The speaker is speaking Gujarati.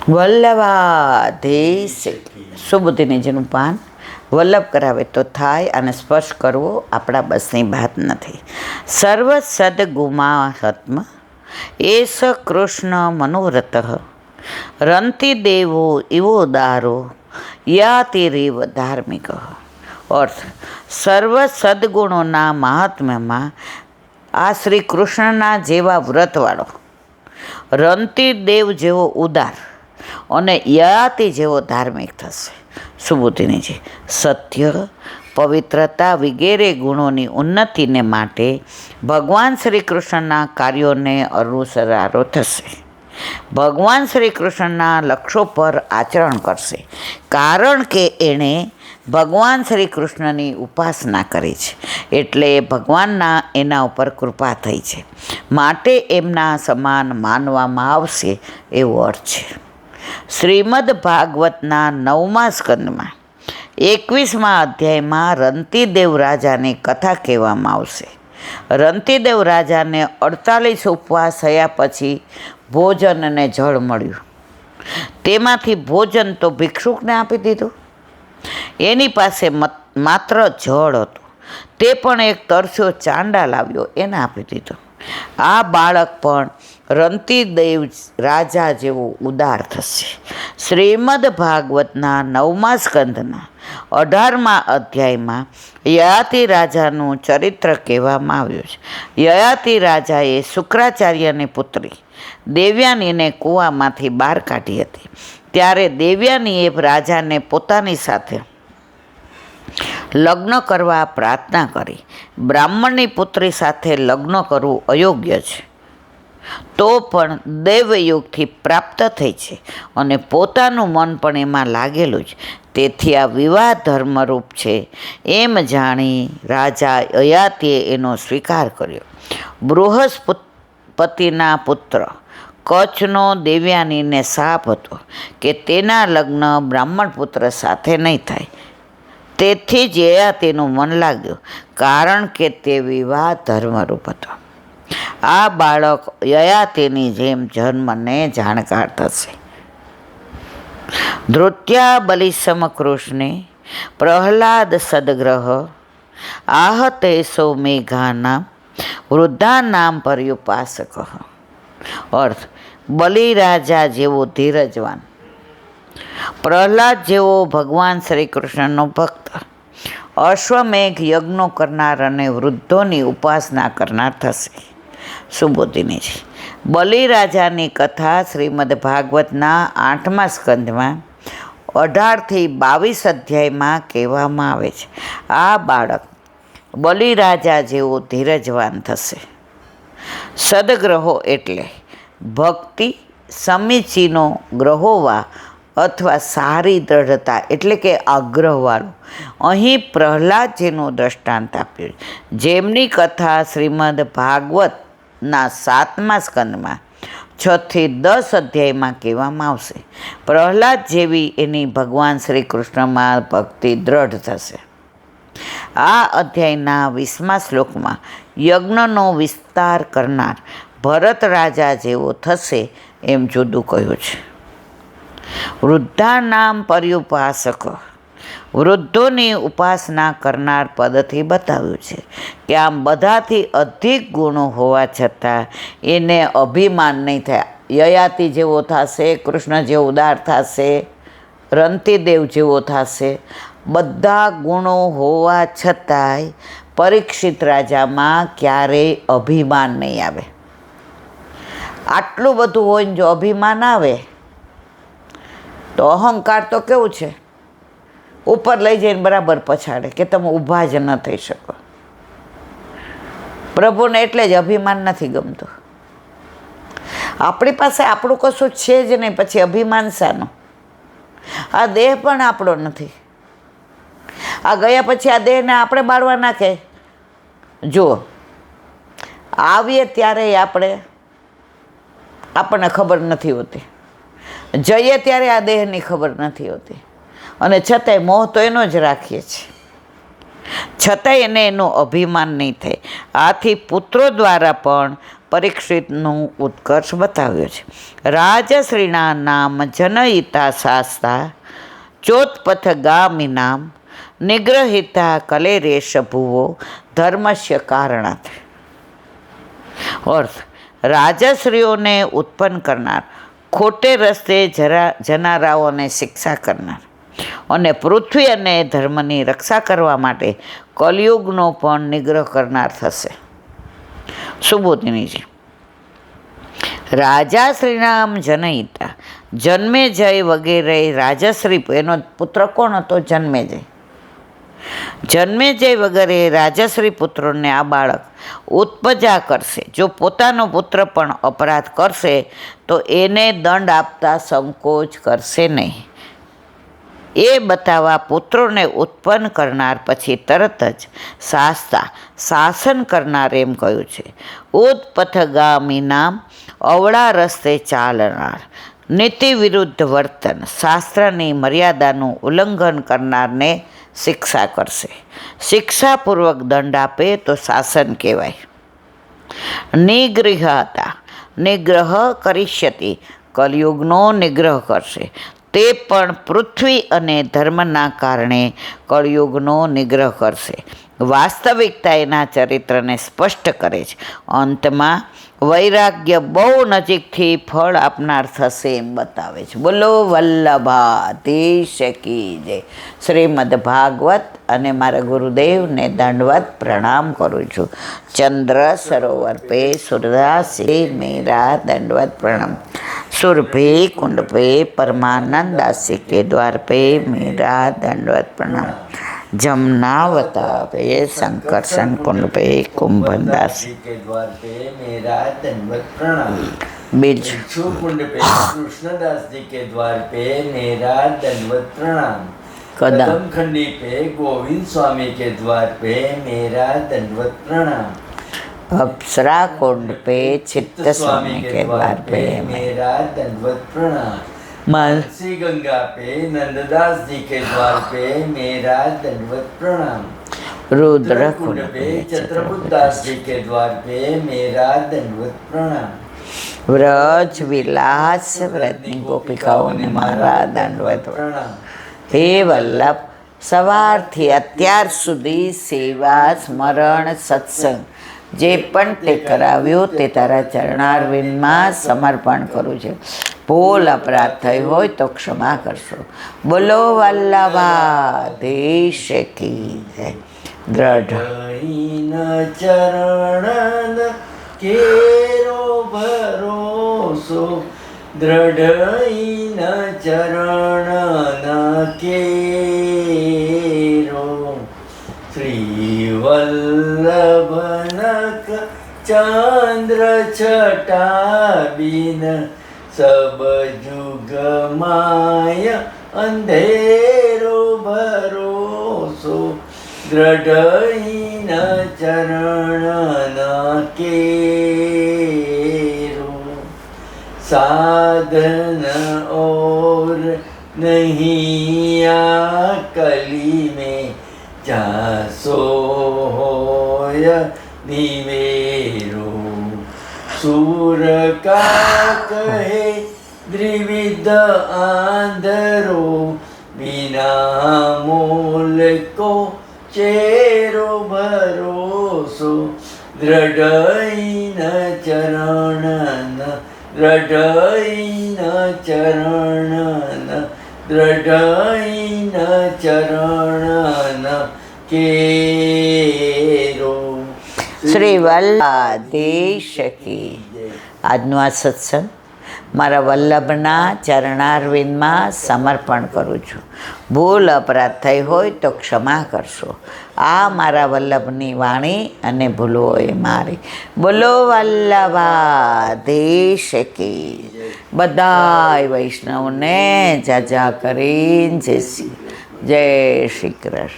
વલ્લભાધીશ સુબુદ્ધિની જેનું પાન વલ્લભ કરાવે તો થાય અને સ્પર્શ કરવો આપણા બસની વાત નથી. સર્વ સદગુમાહત્મ એસ કૃષ્ણ મનોરથ રંતિ દેવો ઇવો દારો યાતિરેવ ધાર્મિક. અર્થ, સર્વ સદગુણોના મહાત્મ્યમાં આ શ્રી કૃષ્ણના જેવા વ્રતવાળો, રંતિ દેવ જેવો ઉદાર અને યયાતિ જેવો ધાર્મિક થશે. સુબુદ્ધિનીજી, સત્ય, પવિત્રતા વગેરે ગુણોની ઉન્નતિને માટે ભગવાન શ્રી કૃષ્ણના કાર્યોને અનુસરારો થશે. ભગવાન શ્રી કૃષ્ણના લક્ષ્યો પર આચરણ કરશે, કારણ કે એણે ભગવાન શ્રી કૃષ્ણની ઉપાસના કરી છે, એટલે ભગવાનના એના ઉપર કૃપા થઈ છે, માટે એમના સમાન માનવામાં આવશે એવો અર્થ છે. શ્રીમદ ભાગવતના 9મા સ્કંદમાં 21મા અધ્યાયમાં રંતિદેવ રાજાની કથા કહેવામાં આવશે. રંતિદેવ રાજાને 48 ઉપવાસ થયા પછી ભોજન અને જળ મળ્યું. તેમાંથી ભોજન તો ભિક્ષુકને આપી દીધું. એની પાસે માત્ર જળ હતું, તે પણ એક તરસ્યો ચાંડાલ આવ્યો એને આપી દીધો. આ બાળક પણ રંતિદેવ રાજા જેવો ઉદાર થશે. શ્રીમદ ભાગવતના 9મા સ્કંદના 18મા અધ્યાયમાં યયાતિ રાજાનું ચરિત્ર કહેવામાં આવ્યું છે. યયાતિ રાજાએ શુક્રાચાર્યની પુત્રી દેવયાનીને કૂવામાંથી બહાર કાઢી હતી. ત્યારે દેવયાનીએ રાજાને પોતાની સાથે લગ્ન કરવા પ્રાર્થના કરી. બ્રાહ્મણની પુત્રી સાથે લગ્ન કરવું અયોગ્ય છે, તો પણ દૈવયોગથી પ્રાપ્ત થઈ છે અને પોતાનું મન પણ એમાં લાગેલું છે, તેથી આ વિવાહ ધર્મરૂપ છે એમ જાણી રાજા યયાતિએ એનો સ્વીકાર કર્યો. બૃહસ્પતિના પુત્ર કચ્છનો દેવયાનીને શાપ હતો કે તેના લગ્ન બ્રાહ્મણ પુત્ર સાથે નહીં થાય. તેથી જ યયાતિનું મન લાગ્યું, કારણ કે તે વિવાહ ધર્મરૂપ હતો. આ બાળક યયાતિની જેમ જન્મને જાણકાર થશે. ધૃત્યા બલિસમ કૃષ્ણે પ્રહલાદ સદગ્રહ આહતેસો મેઘાના વૃદ્ધાનામ પર્યુપાસક. અર્થ, બલિરાજા જેવો ધીરજવાન, પ્રહલાદ જેવો ભગવાન શ્રી કૃષ્ણનો ભક્ત, અશ્વમેઘ યજ્ઞો કરનાર અને વૃદ્ધોની ઉપાસના કરનાર થશે. સુબોધિની છે. બલિરાજાની કથા શ્રીમદ ભાગવતના 8મા સ્કંદમાં 18થી 22 અધ્યાયમાં કહેવામાં આવે છે. આ બાળક બલિરાજા જેવો ધીરજવાન થશે. સદગ્રહો એટલે ભક્તિ સમીચીનો ગ્રહોવા અથવા સારી દ્રઢતા એટલે કે આગ્રહવાળું. અહીં પ્રહલાદજીનું દ્રષ્ટાંત આપ્યું, જેમની કથા શ્રીમદ ભાગવતના 7મા સ્કંદમાં 6થી 10 અધ્યાયમાં કહેવામાં આવશે. પ્રહલાદ જેવી એની ભગવાન શ્રી કૃષ્ણમાં ભક્તિ દ્રઢ થશે. આ અધ્યાયના 20મા શ્લોકમાં યજ્ઞનો વિસ્તાર કરનાર ભરત રાજા જેવો થશે એમ જુદું કહ્યું છે. વૃદ્ધાનામ પર્યુપાસક, વૃદ્ધોની ઉપાસના કરનાર પદથી બતાવ્યું છે કે આમ બધાથી અધિક ગુણો હોવા છતાં એને અભિમાન નહીં થાય. યયાતિ જેવો થશે, કૃષ્ણ જેવો ઉદાર થશે, રંતિદેવ જેવો થશે. બધા ગુણો હોવા છતાંય પરીક્ષિત રાજામાં ક્યારેય અભિમાન નહીં આવે. આટલું બધું હોય ને જો અભિમાન આવે તો અહંકાર તો કેવું છે, ઉપર લઈ જઈને બરાબર પછાડે કે તમે ઊભા જ ન થઈ શકો. પ્રભુને એટલે જ અભિમાન નથી ગમતું. આપણી પાસે આપણું કશું છે જ નહીં, પછી અભિમાન શાનું? આ દેહ પણ આપણો નથી. આ ગયા પછી આ દેહને આપણે બાળવા નાખે. જુઓ, આવીએ ત્યારે આપણને ખબર નથી હોતી, જઈએ ત્યારે આ દેહની ખબર નથી હોતી, અને છતાંય મોહ તો એનો જ રાખીએ છીએ. છતાંય એને એનું અભિમાન નહીં થાય. આથી પુત્રો દ્વારા પણ પરીક્ષિતનું ઉત્કર્ષ બતાવ્યો છે. રાજશ્રીના નામ જનહિતા શાસ્તા ચોત્પથગામી નામ નિગ્રહિતા કલેરેશ ભુવો ધર્મસ્ય કારણાત. અર્થ: રાજશ્રીઓને ઉત્પન્ન કરનાર, ખોટે રસ્તે જનારાઓને શિક્ષા કરનાર અને પૃથ્વી અને ધર્મની રક્ષા કરવા માટે કલયુગનો પણ નિગ્રહ કરનાર થશે. સુબોધિનીજી. રાજાશ્રીનામ જનહિતા, જન્મેજય વગેરે રાજશ્રી, એનો પુત્ર કોણ હતો? જન્મેજય. જન્મેજય વગેરે રાજશ્રી પુત્રોને આ બાળક ઉત્પજા કરશે. જો પોતાનો પુત્ર પણ અપરાધ કરશે તો એને દંડ આપતા સંકોચ કરશે નહીં. એ બતાવવા પુત્રોને ઉત્પન્ન કરનાર પછી તરત જ શાસ્તા, શાસન કરનાર એમ કહ્યું છે. ઉત્પથગામી નામ, અવળા રસ્તે ચાલનાર, નીતિ વિરુદ્ધ વર્તન, શાસ્ત્રની મર્યાદાનું ઉલ્લંઘન કરનારને શિક્ષા કરશે. શિક્ષાપૂર્વક દંડ આપે તો શાસન કહેવાય. નિગૃહતા, નિગ્રહ કરિષ્યતિ, કલયુગનો નિગ્રહ કરશે. તે પણ પૃથ્વી અને ધર્મના કારણે કળયુગનો નિગ્રહ કરશે. વાસ્તવિકતા એના ચરિત્રને સ્પષ્ટ કરે છે. અંતમાં વૈરાગ્ય બહુ નજીકથી ફળ આપનાર થશે એમ બતાવે છે. બોલો વલ્લભાધીશ કી જય. શ્રીમદ ભાગવત અને મારા ગુરુદેવને દંડવત પ્રણામ કરું છું. ચંદ્ર સરોવર પે સુરદાસી મેરા દંડવત પ્રણામ. सुरभि कुंड पे परमानंद दासी के द्वार पे मेरा दंडवत प्रणाम. जमुनावता पे संकर्षण कुंड पे कुंभन दासी के द्वार पे मेरा दंडवत प्रणाम. बीज कुंड पे कृष्णदास जी के द्वार पे मेरा दंडवत प्रणाम. कदम खंडी पे गोविंद स्वामी के द्वार पे मेरा दंडवत प्रणाम. अप्सरा कुंड पे चित्त स्वामी के द्वार पे मेरा दंडवत प्रणाम. मनसी गंगा पे नंददास जी के द्वार पे मेरा दंडवत प्रणाम. रुद्र कुंड पे छत्रपुरदास जी के द्वार पे मेरा दंडवत प्रणाम. व्रज विलास व्रतनी गोपिकाओं ने मारा दंडवत प्रणाम. हे वल्लभ, સવારથી અત્યાર સુધી સેવા, સ્મરણ, સત્સંગ જે પણ તે કરાવ્યું તે તારા ચરણારવિંદમાં સમર્પણ કરું છું. ભૂલ અપરાધ થઈ હોય તો ક્ષમા કરશો. બોલો વલ્લભાધીશ કી જય. દ્રઢ ચરણ કેરો ભરોસો, દ્રઢ ચરણ કેરો. શ્રી વલ્લભનક ચંદ્ર છટાબીન, સબ જુગ માય અંધેરો ભરોસો, દ્રઢ ચરણ કેરો. साधन और नहीं आ कली में, जासो होय निवेरो. सूर का कहे द्विविध आंधरो, बिना मूल को चेरो भरोसो, દ્રઢ ચરણ, દ્રઢ ચરણ, દ્રઢ ચરણ કેરો. શ્રી વલ્લભાધીશ કી. આજનો આ સત્સંગ મારા વલ્લભના ચરણારવિંદમાં સમર્પણ કરું છું. ભૂલ અપરાધ થઈ હોય તો ક્ષમા કરશો. આ મારા વલ્લભની વાણી અને ભૂલો એ મારી. બોલો વલ્લભાધીશ કી. બધાય વૈષ્ણવને જાજા કરીને જય શ્રી કૃષ્ણ.